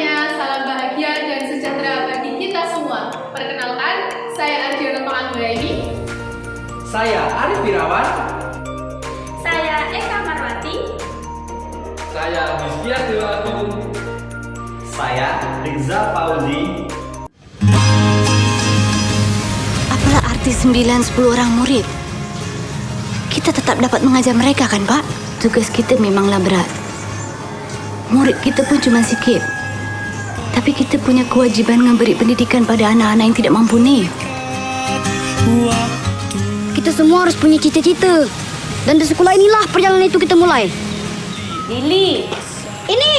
semuanya, salam bahagia dan sejahtera bagi kita semua. Perkenalkan, saya Ardiana Panganggraini. Saya Arif Wirawan. Saya Eka Marwati. Saya Hizkia Dewa Agung. Saya Riza Fauzi. Apalah arti 9-10 orang murid? Kita tetap dapat mengajar mereka kan, Pak? Tugas kita memanglah berat. Murid kita pun cuma sikit. Tapi kita punya kewajiban memberi pendidikan pada anak-anak yang tidak mampu ni. Kita semua harus punya cita-cita. Dan di sekolah inilah perjalanan itu kita mulai. Lili. Ini!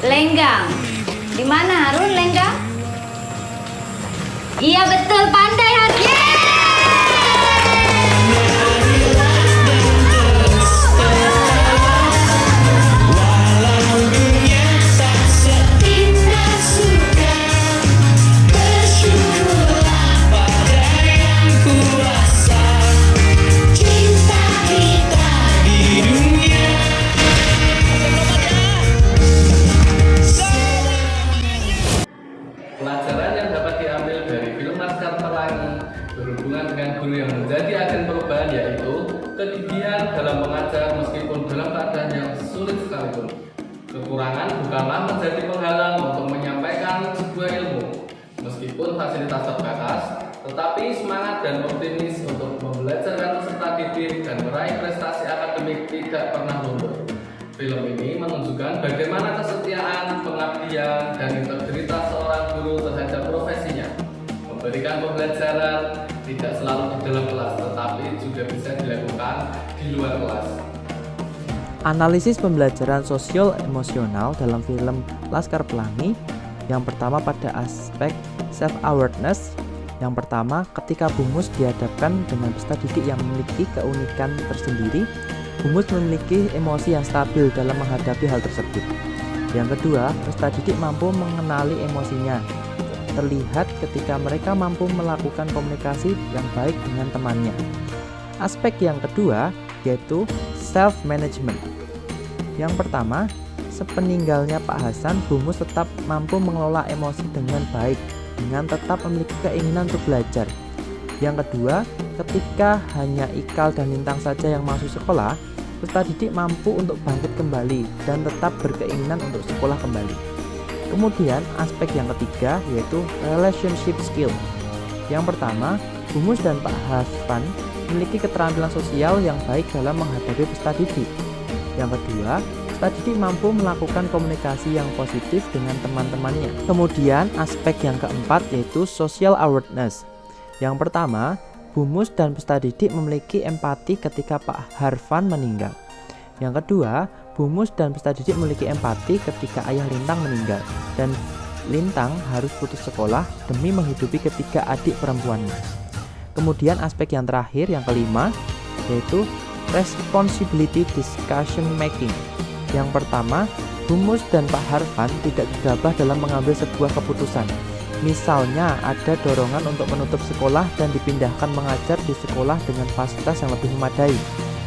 Lenggang. Di mana Harun Lenggang? Iya betul, pandai Harun. Pelajaran yang dapat diambil dari film Laskar Pelangi berhubungan dengan guru yang menjadi agen perubahan, yaitu kegigihan dalam mengajar meskipun dalam keadaan yang sulit sekalipun. Kekurangan bukanlah menjadi penghalang untuk menyampaikan sebuah ilmu. Meskipun fasilitas terbatas, tetapi semangat dan optimis untuk membelajarkan peserta didik dan meraih prestasi akademik tidak pernah luntur. Film ini menunjukkan bagaimana kesetiaan, pengabdian, dan integritas seorang guru terhadap profesinya. Memberikan pembelajaran tidak selalu di dalam kelas, tetapi juga bisa dilakukan di luar kelas. Analisis pembelajaran sosial emosional dalam film Laskar Pelangi. Yang pertama pada aspek self-awareness. Yang pertama, ketika Bumus dihadapkan dengan peserta didik yang memiliki keunikan tersendiri, Bumus memiliki emosi yang stabil dalam menghadapi hal tersebut. Yang kedua, peserta didik mampu mengenali emosinya. Terlihat ketika mereka mampu melakukan komunikasi yang baik dengan temannya. Aspek yang kedua yaitu self-management. Yang pertama, sepeninggalnya Pak Hasan, Bumus tetap mampu mengelola emosi dengan baik, dengan tetap memiliki keinginan untuk belajar. Yang kedua, ketika hanya Ikal dan Lintang saja yang masuk sekolah, peserta didik mampu untuk bangkit kembali dan tetap berkeinginan untuk sekolah kembali. Kemudian aspek yang ketiga yaitu relationship skill. Yang pertama, Bumus dan Pak Hafan memiliki keterampilan sosial yang baik dalam menghadapi peserta didik. Yang kedua, peserta didik mampu melakukan komunikasi yang positif dengan teman-temannya. Kemudian aspek yang keempat yaitu social awareness. Yang pertama, Bumus dan peserta didik memiliki empati ketika Pak Harfan meninggal. Yang kedua, Bumus dan peserta didik memiliki empati ketika ayah Lintang meninggal dan Lintang harus putus sekolah demi menghidupi ketiga adik perempuannya. Kemudian aspek yang terakhir, yang kelima, yaitu responsibility discussion making. Yang pertama, Bumus dan Pak Harfan tidak gegabah dalam mengambil sebuah keputusan. Misalnya ada dorongan untuk menutup sekolah dan dipindahkan mengajar di sekolah dengan fasilitas yang lebih memadai.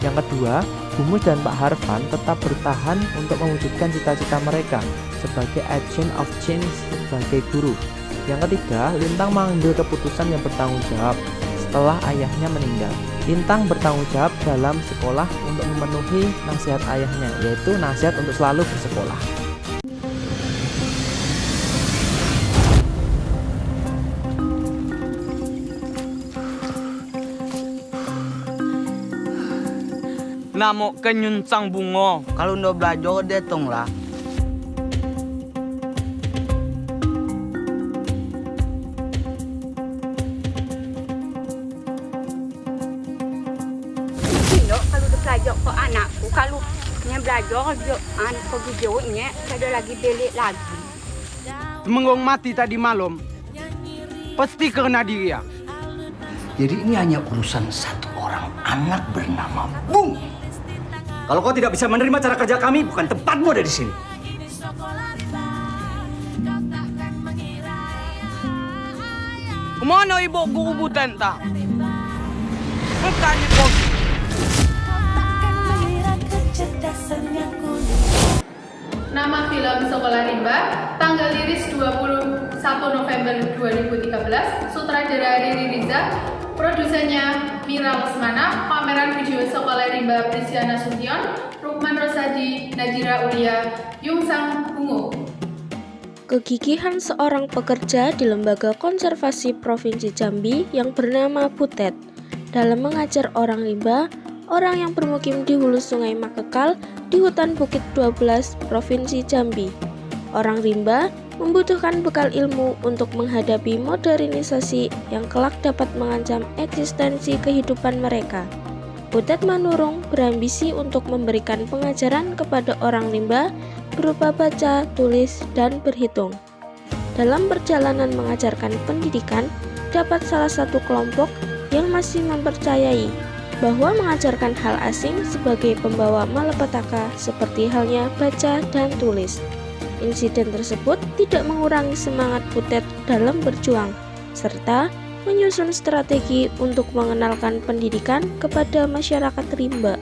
Yang kedua, Bumus dan Pak Harfan tetap bertahan untuk mewujudkan cita-cita mereka sebagai agent of change sebagai guru. Yang ketiga, Lintang mengambil keputusan yang bertanggung jawab setelah ayahnya meninggal. Lintang bertanggung jawab dalam sekolah untuk memenuhi nasihat ayahnya, yaitu nasihat untuk selalu bersekolah. Namo kenyuncang bungo. Kalau udah belajar detong lah. Kalau udah belajar ke anakku, kalau nya belajar pergi jauhnya, saya lagi belik lagi. Menggong mati tadi malam. Pasti kena dia. Jadi ini hanya urusan satu orang anak bernama Bung. Kalau kau tidak bisa menerima cara kerja kami, bukan tempatmu ada di sini. Kemana ibu guru butan tak? Tanya kau. Nama film Sekolah Rimba, tanggal rilis 21 November 2013, sutradara Riri Riza, produsennya Mira Lesmana, pameran video Sekolah Rimba Prisiana Sution, Rukman Rosadi, Najira Ulia, Yungsang Bungo. Kegigihan seorang pekerja di Lembaga Konservasi Provinsi Jambi yang bernama Butet dalam mengajar orang rimba, orang yang bermukim di hulu Sungai Makekal di hutan Bukit 12, Provinsi Jambi. Orang rimba membutuhkan bekal ilmu untuk menghadapi modernisasi yang kelak dapat mengancam eksistensi kehidupan mereka. Butet Manurung berambisi untuk memberikan pengajaran kepada orang rimba berupa baca, tulis, dan berhitung. Dalam perjalanan mengajarkan pendidikan, dapat salah satu kelompok yang masih mempercayai bahwa mengajarkan hal asing sebagai pembawa malapetaka seperti halnya baca dan tulis. Insiden tersebut tidak mengurangi semangat Butet dalam berjuang, serta menyusun strategi untuk mengenalkan pendidikan kepada masyarakat rimba.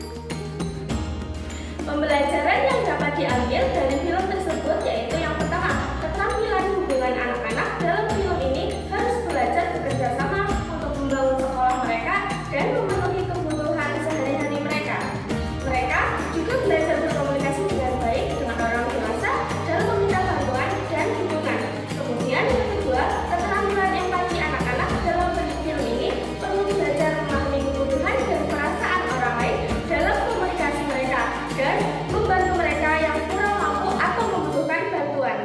Pembelajaran yang dapat diambil dari film tersebut yaitu yang pertama, keterampilan hubungan anak-anak dalam film ini harus belajar bekerja sama untuk membangun sekolah mereka dan memenuhi kebutuhan sehari-hari mereka. Mereka juga belajar berkomunikasi dengan baik dengan orang dewasa dalam meminta bantuan dan dukungan. Kemudian yang kedua, keterampilan empati anak-anak dalam film ini perlu belajar memahami kebutuhan dan perasaan orang lain dalam komunikasi mereka dan membantu mereka yang kurang mampu atau membutuhkan bantuan.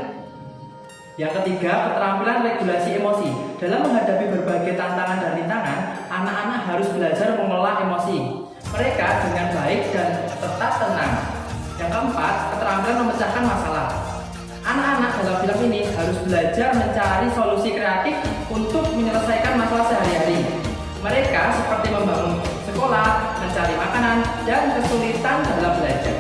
Yang ketiga, keterampilan regulasi emosi. Dalam menghadapi berbagai tantangan dan rintangan, anak-anak harus belajar mengelola emosi mereka dengan baik dan tetap tenang. Yang keempat, keterampilan memecahkan masalah. Anak-anak dalam film ini harus belajar mencari solusi kreatif untuk menyelesaikan masalah sehari-hari. Mereka seperti membangun sekolah, mencari makanan, dan kesulitan dalam belajar.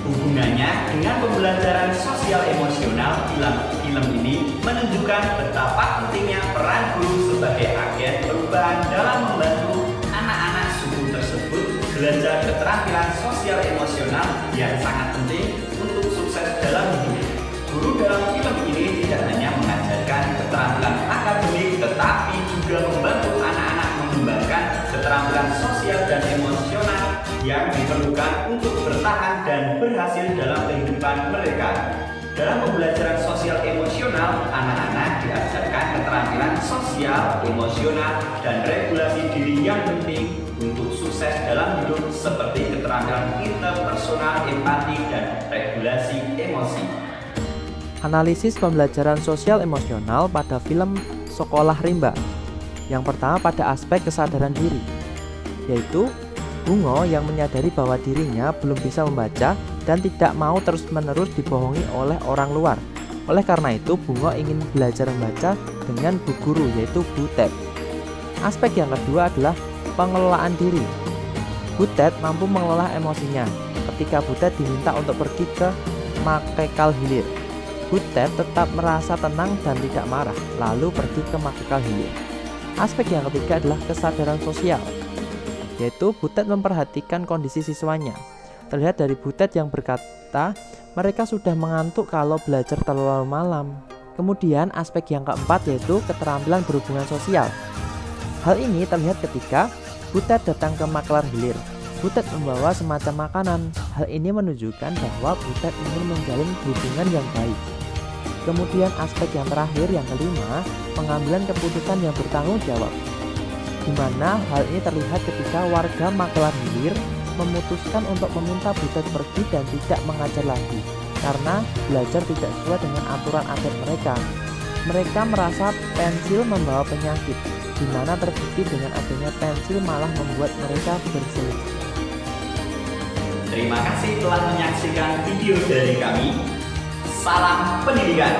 Hubungannya dengan pembelajaran sosial emosional, film ini menunjukkan betapa pentingnya peran guru sebagai agen perubahan dalam membantu anak-anak suku tersebut belajar keterampilan sosial emosional yang sangat penting untuk sukses dalam hidup. Guru dalam film ini tidak hanya mengajarkan keterampilan akademik, tetapi juga membantu anak-anak mengembangkan keterampilan sosial dan emosional yang diperlukan untuk bertahan dan berhasil dalam kehidupan mereka. Dalam pembelajaran sosial emosional, anak-anak diajarkan keterampilan sosial, emosional, dan regulasi diri yang penting untuk sukses dalam hidup seperti keterampilan interpersonal, empati, dan regulasi emosi. Analisis pembelajaran sosial emosional pada film Sekolah Rimba. Yang pertama pada aspek kesadaran diri, yaitu Bungo yang menyadari bahwa dirinya belum bisa membaca dan tidak mau terus-menerus dibohongi oleh orang luar. Oleh karena itu, Bungo ingin belajar membaca dengan bu guru, yaitu Butet. Aspek yang kedua adalah pengelolaan diri. Butet mampu mengelola emosinya. Ketika Butet diminta untuk pergi ke Makekal Hilir, Butet tetap merasa tenang dan tidak marah, lalu pergi ke Makekal Hilir. Aspek yang ketiga adalah kesadaran sosial, yaitu Butet memperhatikan kondisi siswanya. Terlihat dari Butet yang berkata, mereka sudah mengantuk kalau belajar terlalu malam. Kemudian aspek yang keempat yaitu keterampilan berhubungan sosial. Hal ini terlihat ketika Butet datang ke Makekal Hilir. Butet membawa semacam makanan. Hal ini menunjukkan bahwa Butet ingin menjalin hubungan yang baik. Kemudian aspek yang terakhir, yang kelima, pengambilan keputusan yang bertanggung jawab, di mana hal ini terlihat ketika warga Makekal Hilir memutuskan untuk meminta Butet pergi dan tidak mengajar lagi karena belajar tidak sesuai dengan aturan adat mereka. Mereka merasa pensil membawa penyakit, di mana terbukti dengan adanya pensil malah membuat mereka berselisih. Terima kasih telah menyaksikan video dari kami. Salam pendidikan.